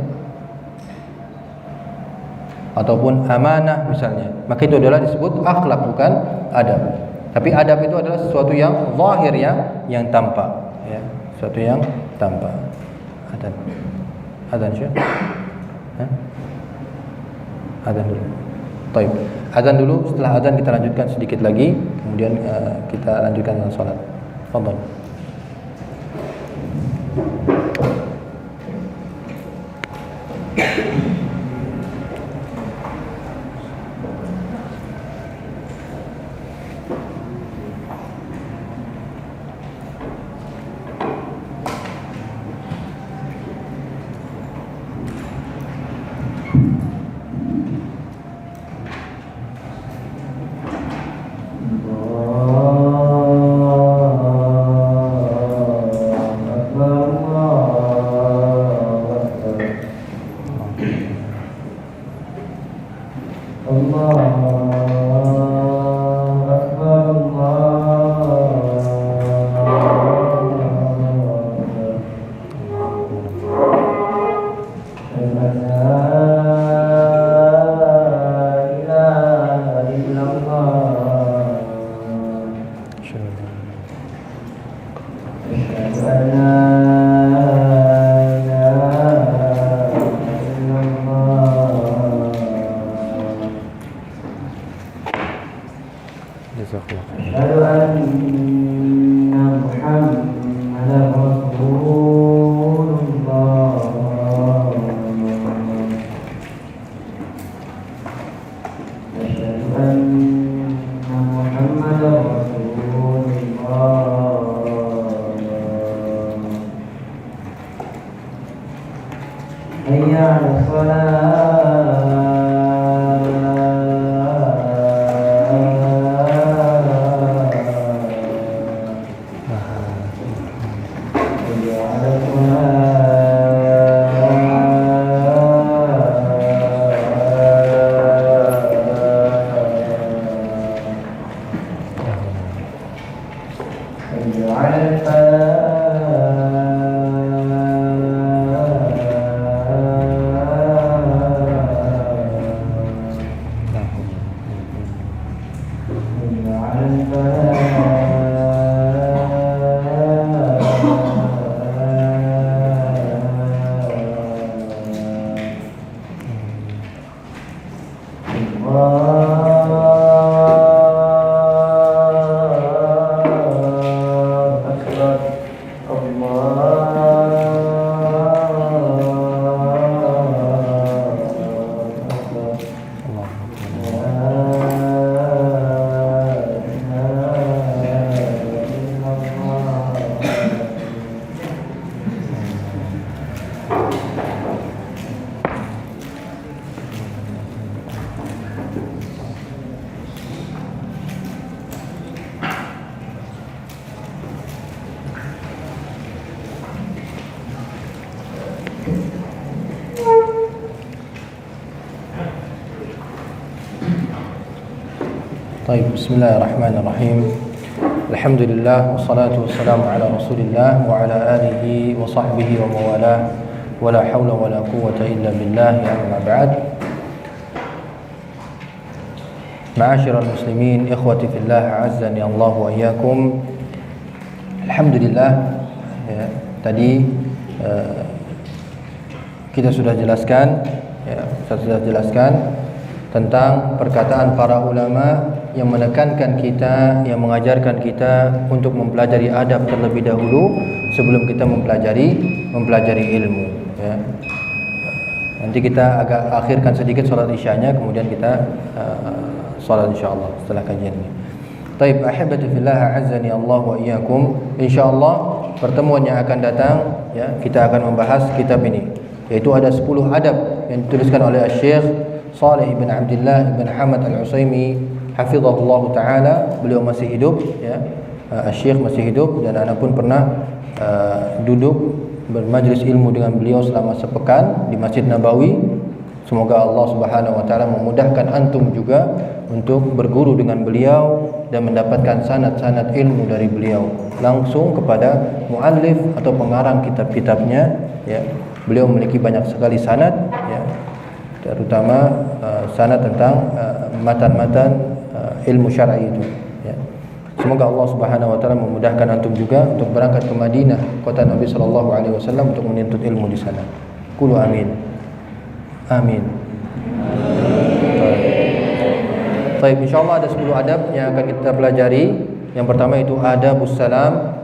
Speaker 1: Ataupun amanah misalnya, maka itu adalah disebut akhlak, bukan adab. Tapi adab itu adalah sesuatu yang zahir, ya, yang tampak, ya, sesuatu yang tampak. Adzan Syekh? Adzan dulu. Baik. Adzan dulu, setelah adzan kita lanjutkan sedikit lagi, kemudian kita lanjutkan dengan salat. Fadhal. Baik, bismillahirrahmanirrahim. Alhamdulillah wassalatu wassalamu ala Rasulillah wa ala alihi wa sahbihi wa mawalah. Wa la haula wa la quwwata illa billah, amma ba'd. Ma'asyiral muslimin, ikhwati fillah, a'azzani Allah wa iyyakum. Alhamdulillah, ya, tadi kita sudah jelaskan, ya, tentang perkataan para ulama yang menekankan kita, yang mengajarkan kita untuk mempelajari adab terlebih dahulu sebelum kita mempelajari ilmu, ya. Nanti kita agak akhirkan sedikit salat isyanya, kemudian kita salat insyaallah setelah kajian ini. Taib, ahibati fillah, azani Allah wa iyyakum. Insyaallah pertemuan yang akan datang, ya, kita akan membahas kitab ini, yaitu ada 10 adab yang dituliskan oleh Syekh Shalih bin Abdullah bin Hamad Al-Utsaimin hafizahullah taala. Beliau masih hidup, ya. Syekh masih hidup dan ana pun pernah duduk bermajlis ilmu dengan beliau selama sepekan di Masjid Nabawi. Semoga Allah Subhanahu wa taala memudahkan antum juga untuk berguru dengan beliau dan mendapatkan sanad-sanad ilmu dari beliau langsung kepada muallif atau pengarang kitab-kitabnya, ya. Beliau memiliki banyak sekali sanad, ya, terutama sanad tentang matan-matan ilmu syar'i itu, ya. Semoga Allah Subhanahu wa taala memudahkan antum juga untuk berangkat ke Madinah, kota Nabi sallallahu alaihi wasallam, untuk menuntut ilmu di sana. Qulu amin. Amin. Baik, insyaallah ada 10 adab yang akan kita pelajari. Yang pertama itu adabus salam,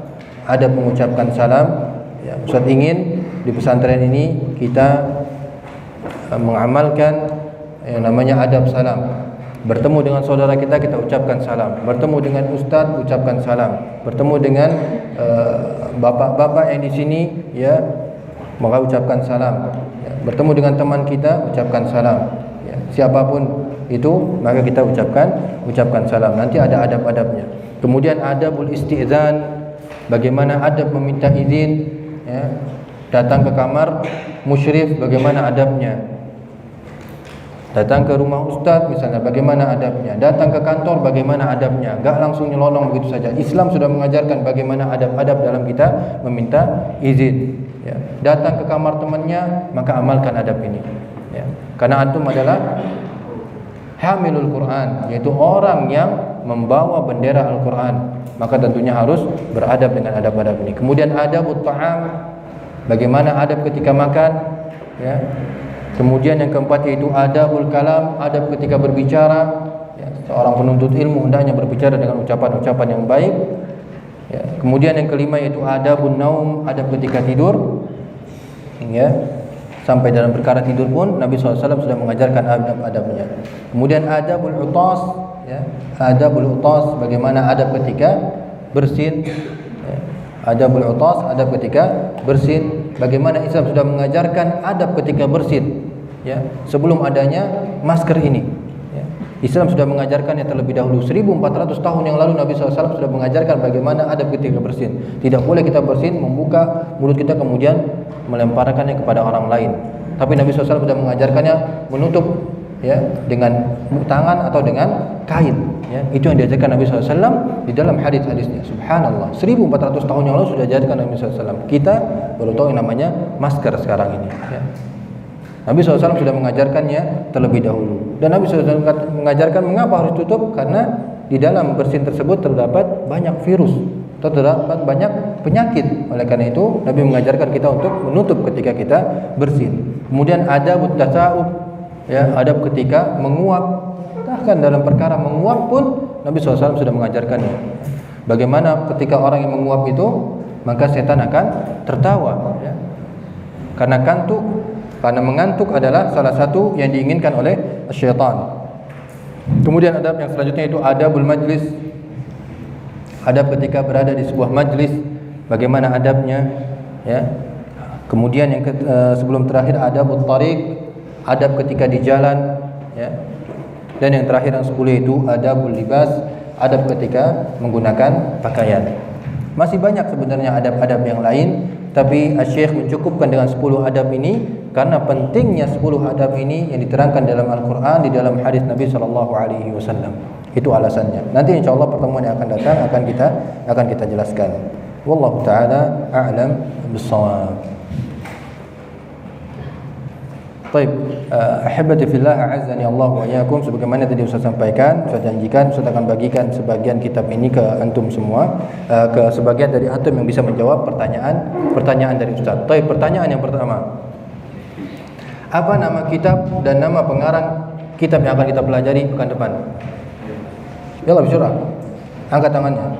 Speaker 1: adab mengucapkan salam. Ya, Ustaz ingin di pesantren ini kita mengamalkan yang namanya adab salam. Bertemu dengan saudara kita ucapkan salam. Bertemu dengan ustaz, ucapkan salam. Bertemu dengan bapak-bapak yang di sini, ya, maka ucapkan salam. Ya, bertemu dengan teman kita, ucapkan salam. Ya, siapapun itu, maka kita ucapkan salam. Nanti ada adab-adabnya. Kemudian adabul isti'zan, bagaimana adab meminta izin, ya. Datang ke kamar musyrif, bagaimana adabnya. Datang ke rumah ustaz misalnya, bagaimana adabnya. Datang ke kantor, bagaimana adabnya. Enggak langsung nyelonong begitu saja. Islam sudah mengajarkan bagaimana adab-adab dalam kita meminta izin, ya. Datang ke kamar temannya, maka amalkan adab ini, ya. Karena antum adalah hamilul Quran, yaitu orang yang membawa bendera Al-Quran, maka tentunya harus beradab dengan adab-adab ini. Kemudian adabut ta'am, bagaimana adab ketika makan, ya. Kemudian yang keempat yaitu adabul kalam, adab ketika berbicara, ya. Seorang penuntut ilmu hendaknya berbicara dengan ucapan-ucapan yang baik, ya. Kemudian yang kelima yaitu adabun naum, adab ketika tidur, ya. Sampai dalam perkara tidur pun Nabi SAW sudah mengajarkan adab-adabnya. Kemudian adabul utas, ya. Adabul utas, bagaimana adab ketika bersin, ya. Adabul utas, adab ketika bersin. Bagaimana Islam sudah mengajarkan adab ketika bersin, ya. Sebelum adanya masker ini, ya. Islam sudah mengajarkannya terlebih dahulu. 1400 tahun yang lalu Nabi SAW sudah mengajarkan bagaimana adab ketika bersin. Tidak boleh kita bersin membuka mulut kita kemudian melemparkannya kepada orang lain. Tapi Nabi SAW sudah mengajarkannya menutup, ya, dengan tangan atau dengan kain, ya. Itu yang diajarkan Nabi SAW di dalam hadis-hadisnya. Subhanallah, 1400 tahun yang lalu sudah diajarkan Nabi SAW. Kita baru tahu yang namanya masker sekarang ini, ya. Nabi SAW sudah mengajarkannya terlebih dahulu. Dan Nabi SAW mengajarkan mengapa harus tutup, karena di dalam bersin tersebut terdapat banyak virus, terdapat banyak penyakit. Oleh karena itu Nabi mengajarkan kita untuk menutup ketika kita bersin. Kemudian adabut tasawuf, ya, adab ketika menguap. Bahkan dalam perkara menguap pun Nabi SAW sudah mengajarkannya. Bagaimana ketika orang yang menguap itu, maka setan akan tertawa, ya. Karena mengantuk adalah salah satu yang diinginkan oleh syaitan. Kemudian adab yang selanjutnya itu adabul majlis, adab ketika berada di sebuah majlis, bagaimana adabnya, ya. Kemudian yang sebelum terakhir adabut tariq, adab ketika di jalan, ya. Dan yang terakhir yang 10 itu adabul libas, adab ketika menggunakan pakaian. Masih banyak sebenarnya adab-adab yang lain, tapi Syekh mencukupkan dengan 10 adab ini karena pentingnya 10 adab ini yang diterangkan dalam Al-Quran, di dalam hadis Nabi SAW. Itu alasannya. Nanti insyaallah pertemuan yang akan datang akan kita jelaskan. Wallahu taala a'lam bis-shawab. Baik, ahibati fillah, a'azzani Allah wa iyyakum. Sebagaimana tadi Ustaz sampaikan, Ustaz janjikan Ustaz akan bagikan sebagian kitab ini ke antum semua, ke sebagian dari antum yang bisa menjawab pertanyaan dari Ustaz. Baik, pertanyaan yang pertama. Apa nama kitab dan nama pengarang kitab yang akan kita pelajari pekan depan? Yalla bisyurah. Angkat tangannya.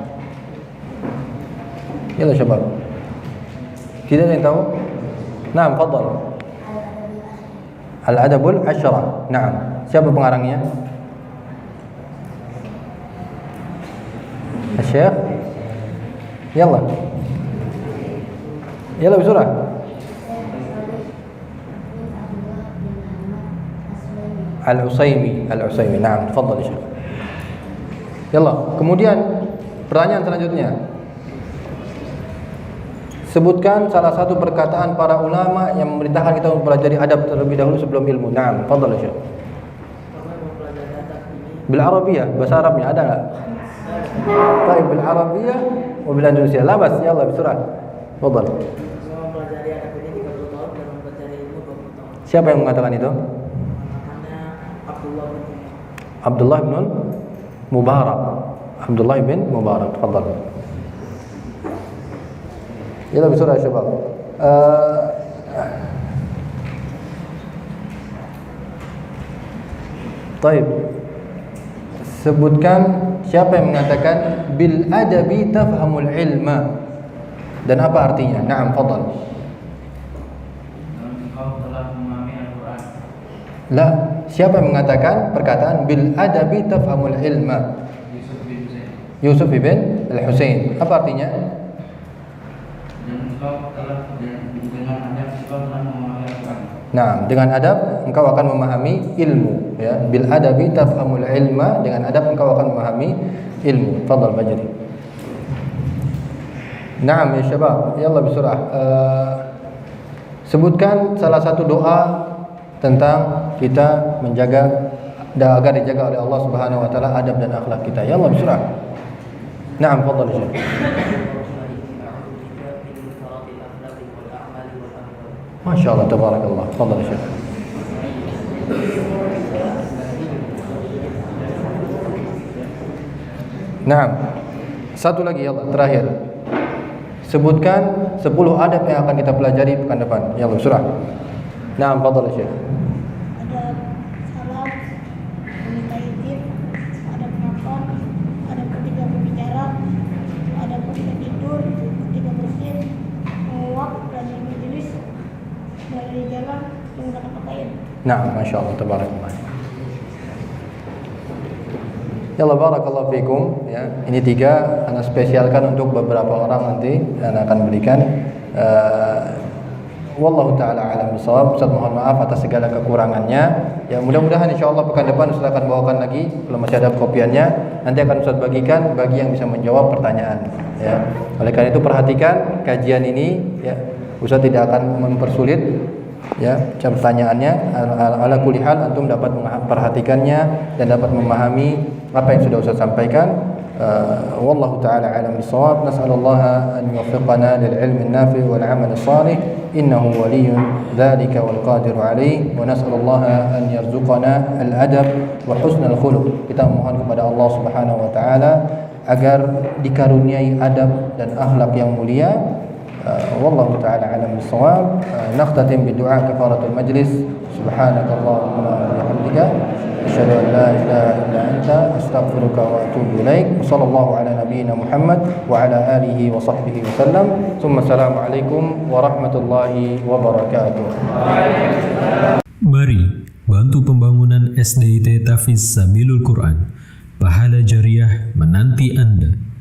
Speaker 1: Yalla syabab. Tidak ada yang tahu? Naam, fadhal. Al-Adabul Asyara. Naam. Siapa pengarangnya? Syekh. Yalla. Yalla bisurah. Al-Utsaimin. Naam, tafadhal Syekh. Yalla. Kemudian Pertanyaan selanjutnya. Sebutkan salah satu perkataan para ulama yang memerintahkan kita untuk mempelajari adab terlebih dahulu sebelum ilmu. Naam, fadhal ya Syekh. Bil Arabiyah, bahasa Arabnya ada enggak? Baik, bil Arabiyah wa bil Indonesia. La bas, yalla bisurah. Fadhal.
Speaker 2: Mempelajari adab ini 30 tahun dan mempelajari ilmu 20 tahun.
Speaker 1: Siapa yang mengatakan itu?
Speaker 2: Namanya
Speaker 1: Abdullah bin Mubarak. Abdullah bin Mubarak. Fadhal. Yalla bisurah ya syabab. Baik. Sebutkan siapa yang mengatakan bil adabi tafhamul ilma dan apa artinya? Naam, fadhal.
Speaker 2: Engkau telah memahami Al-Quran.
Speaker 1: La, siapa yang mengatakan perkataan bil adabi tafhamul ilma? Yusuf bin Al-Husain. Apa artinya?
Speaker 2: Dan engkau telah dengan adab engkau telah memahami Al-Quran.
Speaker 1: Nah, dengan adab engkau akan memahami ilmu, ya. Bil adabi tafhamul ilma, dengan adab engkau akan memahami ilmu. Fadhal Bajri. Naam ya syabab, yalla bisurah. Sebutkan salah satu doa tentang kita menjaga agar dijaga oleh Allah Subhanahu wa taala adab dan akhlak kita. Yalla bisurah. Naam, fadhal ya syekh. Masya Allah, tabarakallah. Fadhal ya syekh. Naam. Satu lagi ya Allah, terakhir. Sebutkan 10 adab yang akan kita pelajari pekan depan. Ya Allah, surah. Naam, fadhal ya syekh.
Speaker 3: Adab salam, meminta izin, adab makan, adab ketika berbicara, adab ketika tidur, ketika bersin, menguap, belajar majelis, berada di jalan, menggunakan pakaian.
Speaker 1: Nah, Masya Allah, tabarakallah. Ya Allah, barakallahu fikum. Ya, ini 3 Anda spesialkan untuk beberapa orang nanti Anda akan berikan. Wallahu ta'ala alam bisawab. Ustaz mohon maaf atas segala kekurangannya. Ya, mudah-mudahan insyaallah pekan depan Ustaz akan bawakan lagi kalau masih ada kopiannya. Nanti akan Ustaz bagikan bagi yang bisa menjawab pertanyaan. Ya. Oleh karena itu perhatikan kajian ini, ya. Ustaz tidak akan mempersulit, ya, pertanyaannya. Ala kulli hal antum dapat memperhatikannya dan dapat memahami apa yang sudah Ustaz sampaikan. Wallahu ta'ala alam bisawab. Nas'alullaha an yuwaffiqana lil ilmi an-nafi' wal 'amal as-salih innahu waliyyun dzalika wal qadiru 'alaih wa nas'alullaha an yarzuqana al-adab wa husnal khuluq. Kita mohon kepada Allah Subhanahu wa taala agar dikaruniai adab dan akhlak yang mulia. Wallahu ta'ala alam bisawab. Naqtatim bidu'a kafaratul majlis. Subhanakallahumma wa bihamdika asyhadu an la ilaha illa anta astaghfiruka wa atubu ilaik. Wassallallahu ala nabiyyina Muhammad wa ala alihi wa sahbihi wasallam. Assalamu alaikum warahmatullahi wabarakatuh.
Speaker 4: Mari bantu pembangunan SDIT Tahfiz Sabilul Quran. Pahala jariah menanti Anda.